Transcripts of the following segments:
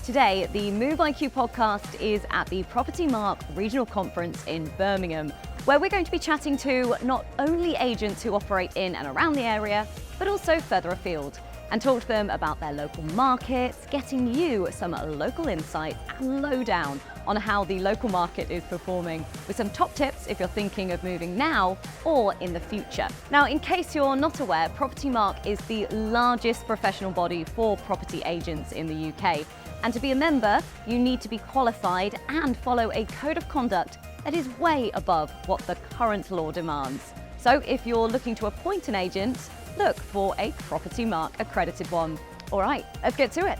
Today, the Move IQ podcast is at the Propertymark Regional Conference in Birmingham, where we're going to be chatting to not only agents who operate in and around the area, but also further afield, and talk to them about their local markets, getting you some local insights and lowdown on how the local market is performing, with some top tips if you're thinking of moving now or in the future. Now, in case you're not aware, Propertymark is the largest professional body for property agents in the UK. And to be a member, you need to be qualified and follow a code of conduct that is way above what the current law demands. So if you're looking to appoint an agent, look for a Propertymark accredited one. All right, let's get to it.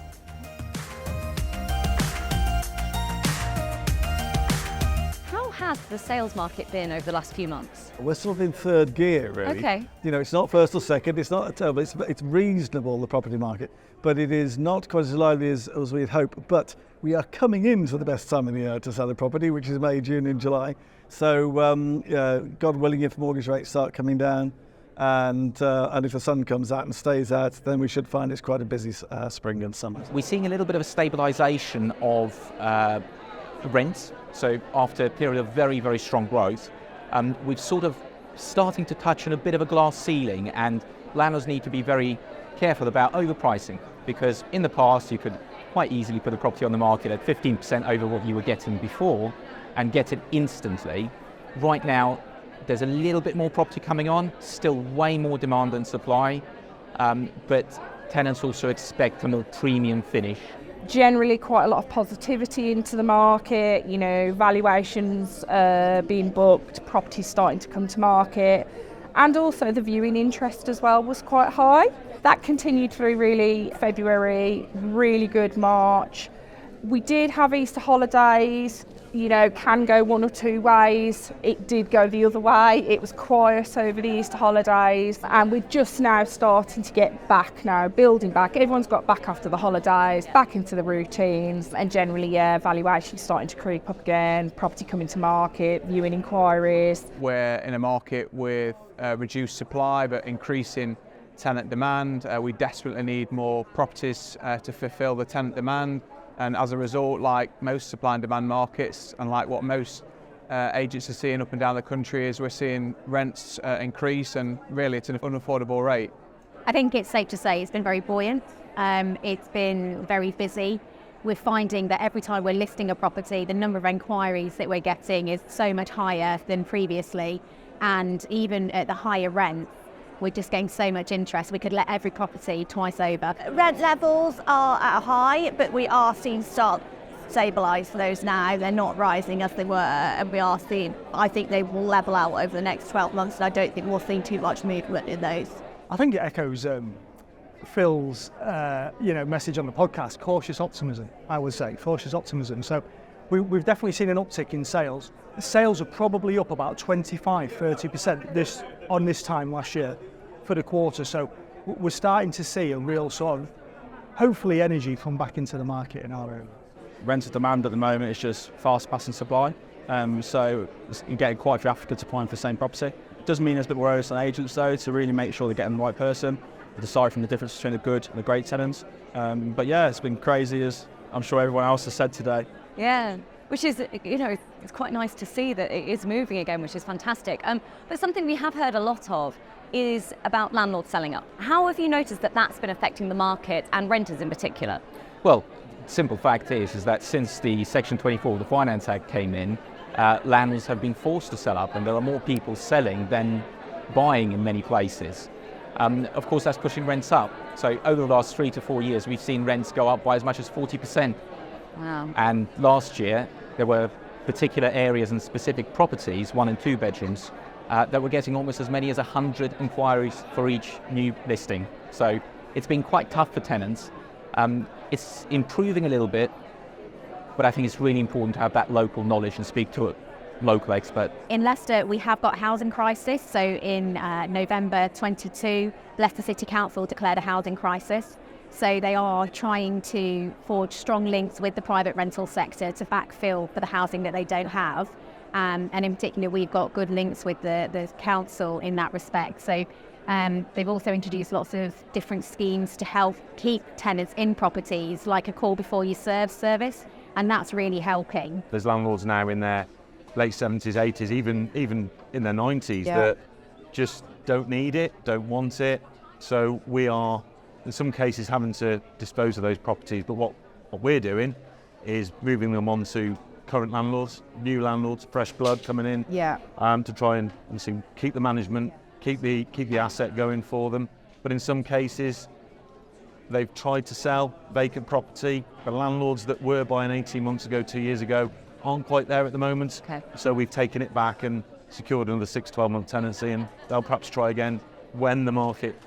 How has the sales market been over the last few months? We're sort of in third gear, really. Okay. You know, it's not first or second, it's not terrible, it's reasonable, the property market, but it is not quite as lively as we'd hope. But we are coming into the best time of the year to sell a property, which is May, June and July. So, God willing, if mortgage rates start coming down, and if the sun comes out and stays out, then we should find it's quite a busy spring and summer. We're seeing a little bit of a stabilisation of rents. So after a period of very, very strong growth, we've sort of starting to touch on a bit of a glass ceiling, and landlords need to be very careful about overpricing, because in the past you could quite easily put a property on the market at 15% over what you were getting before and get it instantly. Right now, there's a little bit more property coming on, still way more demand than supply, but tenants also expect a more premium finish. Generally quite a lot of positivity into the market, you know, valuations being booked, properties starting to come to market, and also the viewing interest as well was quite high. That continued through really February, really good March. We did have Easter holidays, you know, can go one or two ways. It did go the other way. It was quiet over the Easter holidays, and we're just now starting to get back now, building back. Everyone's got back after the holidays, back into the routines, and generally, valuations starting to creep up again, property coming to market, viewing inquiries. We're in a market with reduced supply but increasing tenant demand. We desperately need more properties to fulfil the tenant demand. And as a result, like most supply and demand markets, and like what most agents are seeing up and down the country, is we're seeing rents increase, and really it's an unaffordable rate. I think it's safe to say it's been very buoyant. It's been very busy. We're finding that every time we're listing a property, the number of enquiries that we're getting is so much higher than previously. And even at the higher rent, we're just getting so much interest. We could let every property twice over. Rent levels are at a high, but we are seeing start stabilise for those now. They're not rising as they were, and we are seeing, I think they will level out over the next 12 months, and I don't think we'll see too much movement in those. I think it echoes Phil's message on the podcast, cautious optimism, I would say, cautious optimism. So we've definitely seen an uptick in sales. Sales are probably up about 25-30% on this time last year for the quarter. So we're starting to see a real sort of, hopefully, energy come back into the market in our area. Rental demand at the moment is just fast passing supply. So you're getting quite a few applicants applying for the same property. It does mean there's a bit more onus on agents though to really make sure they're getting the right person, to decide from the difference between the good and the great tenants. But yeah, it's been crazy, as I'm sure everyone else has said today. Yeah. Which is, you know, it's quite nice to see that it is moving again, which is fantastic. But something we have heard a lot of is about landlords selling up. How have you noticed that that's been affecting the market and renters in particular? Well, simple fact is that since the Section 24 of the Finance Act came in, landlords have been forced to sell up, and there are more people selling than buying in many places. Of course, that's pushing rents up. So over the last 3 to 4 years, we've seen rents go up by as much as 40%. Wow. And last year, there were particular areas and specific properties, 1 and 2 bedrooms, that were getting almost as many as 100 inquiries for each new listing. So it's been quite tough for tenants. It's improving a little bit, but I think it's really important to have that local knowledge and speak to a local expert. In Leicester, we have got a housing crisis. So in November 22, Leicester City Council declared a housing crisis. So they are trying to forge strong links with the private rental sector to backfill for the housing that they don't have. And in particular, we've got good links with the council in that respect. So They've also introduced lots of different schemes to help keep tenants in properties, like a call before you serve service, and that's really helping. There's landlords now in their late 70s, 80s, even in their 90s that just don't need it, don't want it. So we are, in some cases, having to dispose of those properties. But what we're doing is moving them on to current landlords, new landlords, fresh blood coming in, to try and keep the management, keep the asset going for them. But in some cases, they've tried to sell vacant property. The landlords that were buying 18 months ago, 2 years ago, aren't quite there at the moment. Okay. So we've taken it back and secured another 6-12 month tenancy, and they'll perhaps try again when the market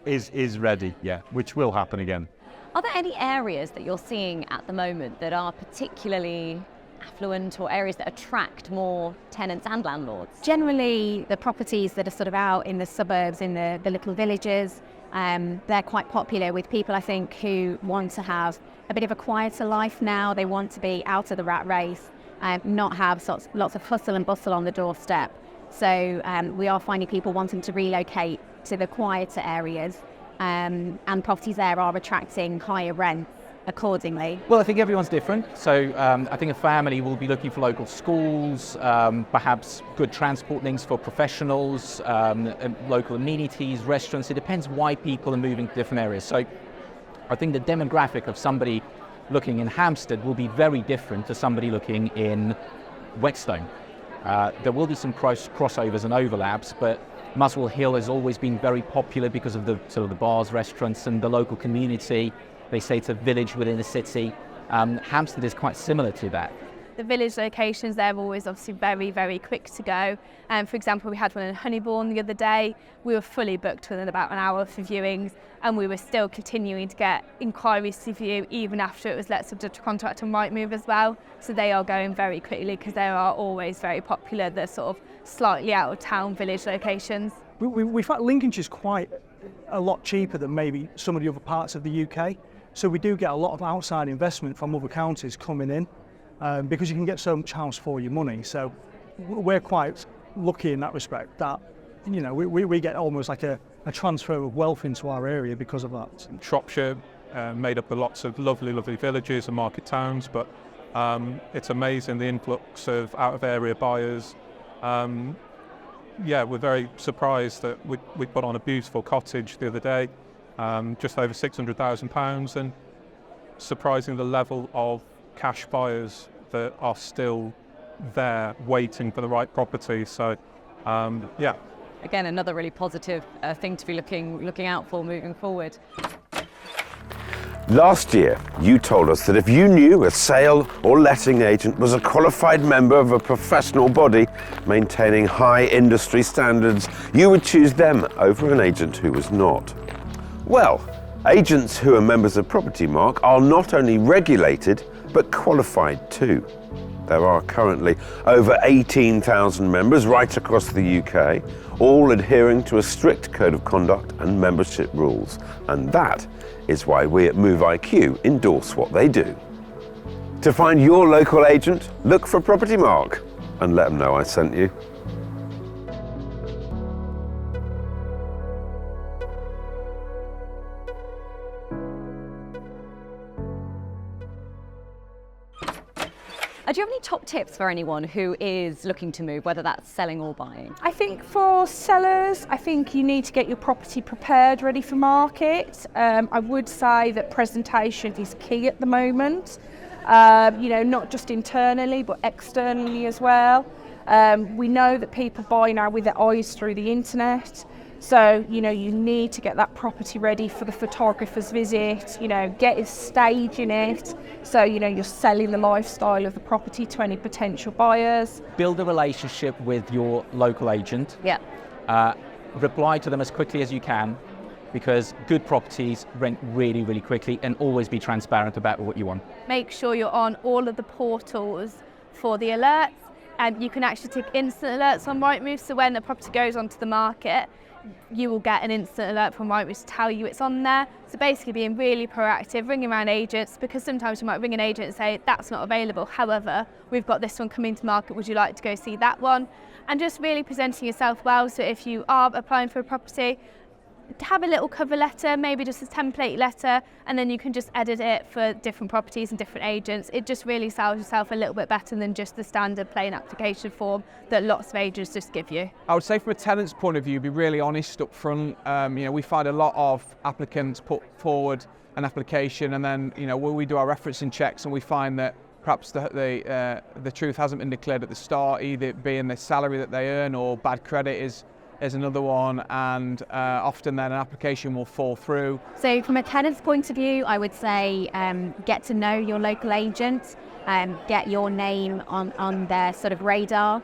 is ready, which will happen again. Are there any areas that you're seeing at the moment that are particularly affluent, or areas that attract more tenants and landlords? Generally, the properties that are sort of out in the suburbs, in the little villages, they're quite popular with people, I think, who want to have a bit of a quieter life now. They want to be out of the rat race, not have lots of hustle and bustle on the doorstep. So we are finding people wanting to relocate to the quieter areas, and properties there are attracting higher rents accordingly. Well, I think everyone's different. So I think a family will be looking for local schools, perhaps good transport links for professionals, local amenities, restaurants. It depends why people are moving to different areas. So I think the demographic of somebody looking in Hampstead will be very different to somebody looking in Whetstone. There will be some crossovers and overlaps, but Muswell Hill has always been very popular because of the sort of the bars, restaurants, and the local community. They say it's a village within a city. Hampstead is quite similar to that. The village locations, they're always obviously very, very quick to go. For example, we had one in Honeybourne the other day. We were fully booked within about an hour for viewings, and we were still continuing to get inquiries to view even after it was let subject to contract and Rightmove as well. So they are going very quickly because they are always very popular, the sort of slightly out of town village locations. We found Lincolnshire's quite a lot cheaper than maybe some of the other parts of the UK. So we do get a lot of outside investment from other counties coming in, because you can get so much house for your money. So we're quite lucky in that respect that, you know, we get almost like a transfer of wealth into our area because of that. Shropshire, made up of lots of lovely, lovely villages and market towns, but it's amazing the influx of out-of-area buyers. We're very surprised that we put on a beautiful cottage the other day, just over £600,000, and surprising the level of cash buyers that are still there waiting for the right property. So, Again, another really positive thing to be looking out for moving forward. Last year, you told us that if you knew a sale or letting agent was a qualified member of a professional body maintaining high industry standards, you would choose them over an agent who was not. Well, agents who are members of Propertymark are not only regulated, but qualified too. There are currently over 18,000 members right across the UK, all adhering to a strict code of conduct and membership rules. And that is why we at Move IQ endorse what they do. To find your local agent, look for Propertymark and let them know I sent you. Do you have any top tips for anyone who is looking to move, whether that's selling or buying? I think for sellers, I think you need to get your property prepared, ready for market. I would say that presentation is key at the moment, not just internally, but externally as well. We know that people buy now with their eyes through the internet. So, you need to get that property ready for the photographer's visit, get a stage in it. So, you're selling the lifestyle of the property to any potential buyers. Build a relationship with your local agent. Yeah. Reply to them as quickly as you can, because good properties rent really, really quickly, and always be transparent about what you want. Make sure you're on all of the portals for the alerts, and you can actually take instant alerts on Rightmove, so when a property goes onto the market, you will get an instant alert from Rightmove to tell you it's on there. So basically being really proactive, ringing around agents, because sometimes you might ring an agent and say, that's not available. However, we've got this one coming to market. Would you like to go see that one? And just really presenting yourself well. So if you are applying for a property, have a little cover letter, maybe just a template letter, and then you can just edit it for different properties and different agents. It just really sells yourself a little bit better than just the standard plain application form that lots of agents just give you. I would say from a tenant's point of view, be really honest up front. We find a lot of applicants put forward an application, and then when we do our referencing checks and we find that perhaps the truth hasn't been declared at the start, either being the salary that they earn or bad credit is another one, and often then an application will fall through. So from a tenant's point of view, I would say get to know your local agent, get your name on their sort of radar.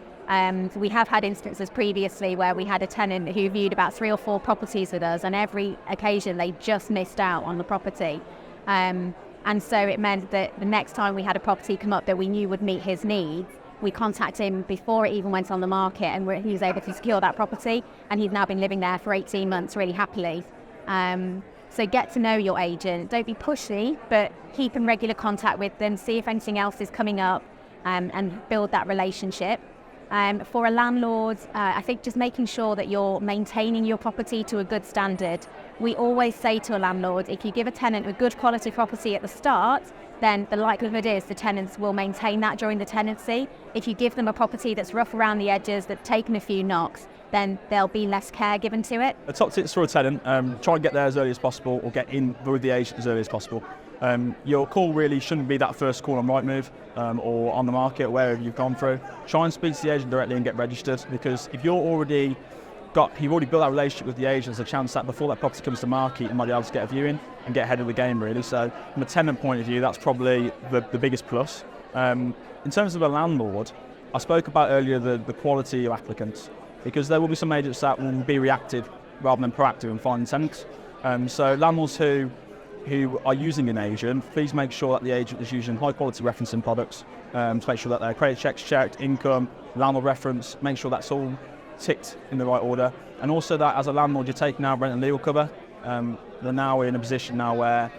We have had instances previously where we had a tenant who viewed about 3 or 4 properties with us, and every occasion they just missed out on the property. And so it meant that the next time we had a property come up that we knew would meet his needs, we contacted him before it even went on the market, and he was able to secure that property, and he's now been living there for 18 months really happily. So get to know your agent. Don't be pushy, but keep in regular contact with them, see if anything else is coming up, and build that relationship. For a landlord, I think just making sure that you're maintaining your property to a good standard. We always say to a landlord, if you give a tenant a good quality property at the start, then the likelihood is the tenants will maintain that during the tenancy. If you give them a property that's rough around the edges, that's taken a few knocks, then there'll be less care given to it. The top tips for a tenant, try and get there as early as possible, or get in with the agent as early as possible. Your call really shouldn't be that first call on Rightmove or on the market, wherever you've gone through. Try and speak to the agent directly and get registered, because if you've already built that relationship with the agent, there's a chance that before that property comes to market, you might be able to get a viewing and get ahead of the game, really. So from a tenant point of view, that's probably the biggest plus. In terms of a landlord, I spoke about earlier the quality of applicants, because there will be some agents that will be reactive rather than proactive in finding tenants. So landlords who are using an agent, please make sure that the agent is using high quality referencing products to make sure that their credit checks checked, income, landlord reference, make sure that's all ticked in the right order. And also that as a landlord, you're taking out rent and legal cover. They're now in a position now where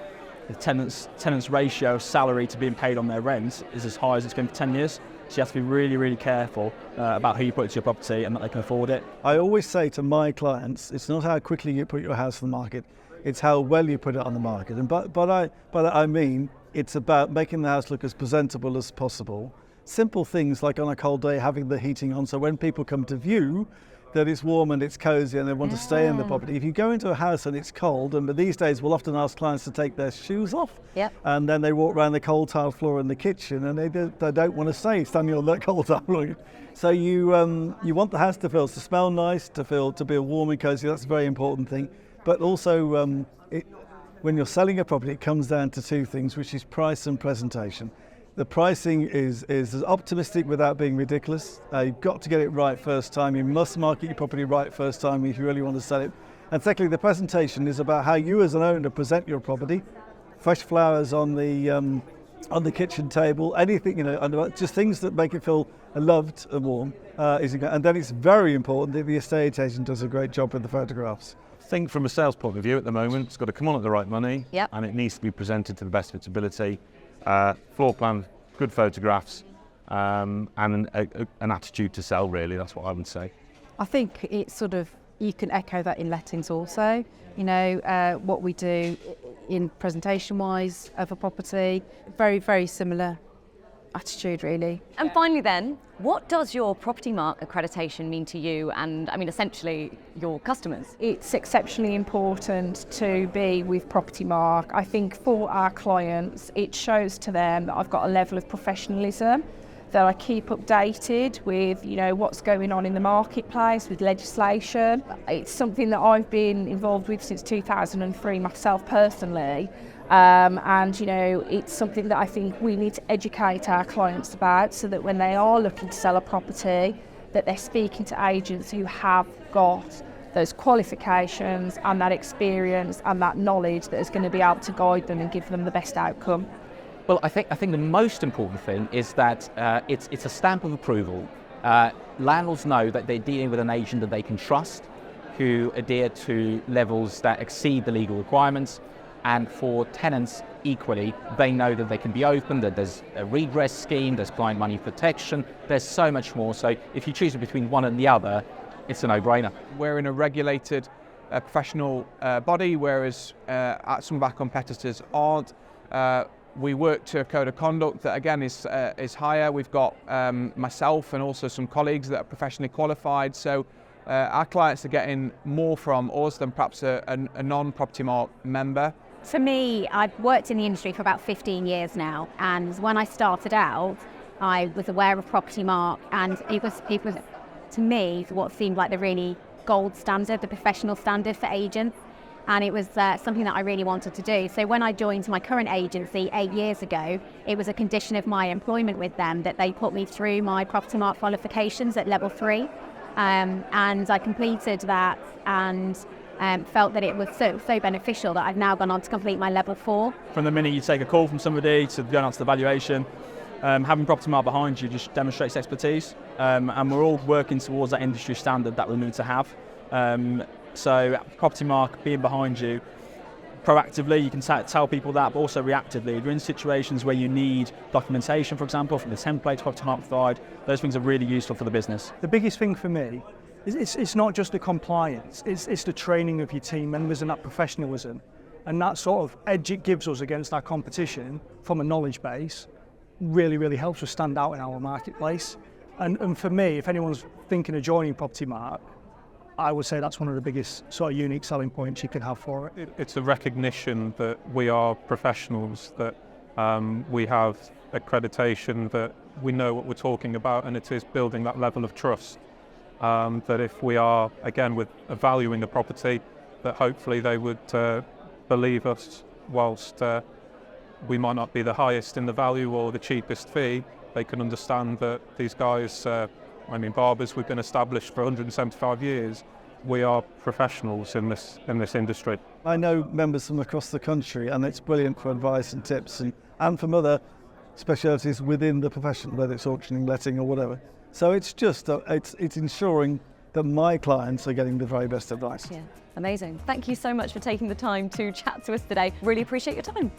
the tenant's ratio of salary to being paid on their rent is as high as it's been for 10 years. So you have to be really, really careful about who you put into your property and that they can afford it. I always say to my clients, it's not how quickly you put your house on the market, it's how well you put it on the market. And by that I mean it's about making the house look as presentable as possible. Simple things like on a cold day having the heating on, so when people come to view that it's warm and it's cozy and they want to stay in the property. If you go into a house and it's cold, and these days we'll often ask clients to take their shoes off, and then they walk around the cold tile floor in the kitchen, and they don't want to stay standing on that cold tile floor. So you want the house to smell nice, to be warm and cozy. That's a very important thing. But also, when you're selling a property, it comes down to 2 things, which is price and presentation. The pricing is optimistic without being ridiculous. You've got to get it right first time. You must market your property right first time if you really want to sell it. And secondly, the presentation is about how you as an owner present your property. Fresh flowers on the kitchen table, anything, just things that make it feel loved and warm. And then it's very important that the estate agent does a great job with the photographs. I think from a sales point of view at the moment, it's got to come on at the right money, and it needs to be presented to the best of its ability. Floor plan, good photographs, and an attitude to sell, really. That's what I would say. I think it's sort of, you can echo that in lettings also. What we do in presentation wise of a property, very, very similar attitude, really. And finally then, what does your Propertymark accreditation mean to you and, essentially your customers? It's exceptionally important to be with Propertymark. I think for our clients, it shows to them that I've got a level of professionalism, that I keep updated with, what's going on in the marketplace, with legislation. It's something that I've been involved with since 2003 myself personally. It's something that I think we need to educate our clients about, so that when they are looking to sell a property, that they're speaking to agents who have got those qualifications and that experience and that knowledge that is going to be able to guide them and give them the best outcome. Well, I think the most important thing is that it's a stamp of approval. Landlords know that they're dealing with an agent that they can trust, who adhere to levels that exceed the legal requirements. And for tenants equally, they know that they can be open, that there's a redress scheme, there's client money protection, there's so much more. So if you choose between one and the other, it's a no-brainer. We're in a regulated professional body, whereas some of our competitors aren't. We work to a code of conduct that again is higher. We've got myself and also some colleagues that are professionally qualified. So our clients are getting more from us than perhaps a non-Propertymark member. For me, I've worked in the industry for about 15 years now, and when I started out, I was aware of Propertymark, and it was to me what seemed like the really gold standard, the professional standard for agents, and it was something that I really wanted to do. So when I joined my current agency 8 years ago, it was a condition of my employment with them that they put me through my Propertymark qualifications at level 3, and I completed that and felt that it was so beneficial that I've now gone on to complete my level 4. From the minute you take a call from somebody to going on to the valuation, having Propertymark behind you just demonstrates expertise, and we're all working towards that industry standard that we need to have. So Propertymark being behind you, proactively you can tell people that, but also reactively. If you're in situations where you need documentation, for example, from the template Propertymark provide, those things are really useful for the business. The biggest thing for me is it's not just the compliance, it's the training of your team members and that professionalism, and that sort of edge it gives us against our competition from a knowledge base really helps us stand out in our marketplace. And for me, if anyone's thinking of joining Propertymark, I would say that's one of the biggest sort of unique selling points you can have for it. It's a recognition that we are professionals, that we have accreditation, that we know what we're talking about, and it is building that level of trust. That if we are, again, with valuing the property, that hopefully they would believe us whilst we might not be the highest in the value or the cheapest fee. They can understand that these guys, Barbers, we've been established for 175 years. We are professionals in this industry. I know members from across the country, and it's brilliant for advice and tips and from other specialities within the profession, whether it's auctioning, letting or whatever. So it's just, it's ensuring that my clients are getting the very best advice. Yeah, amazing. Thank you so much for taking the time to chat to us today. Really appreciate your time.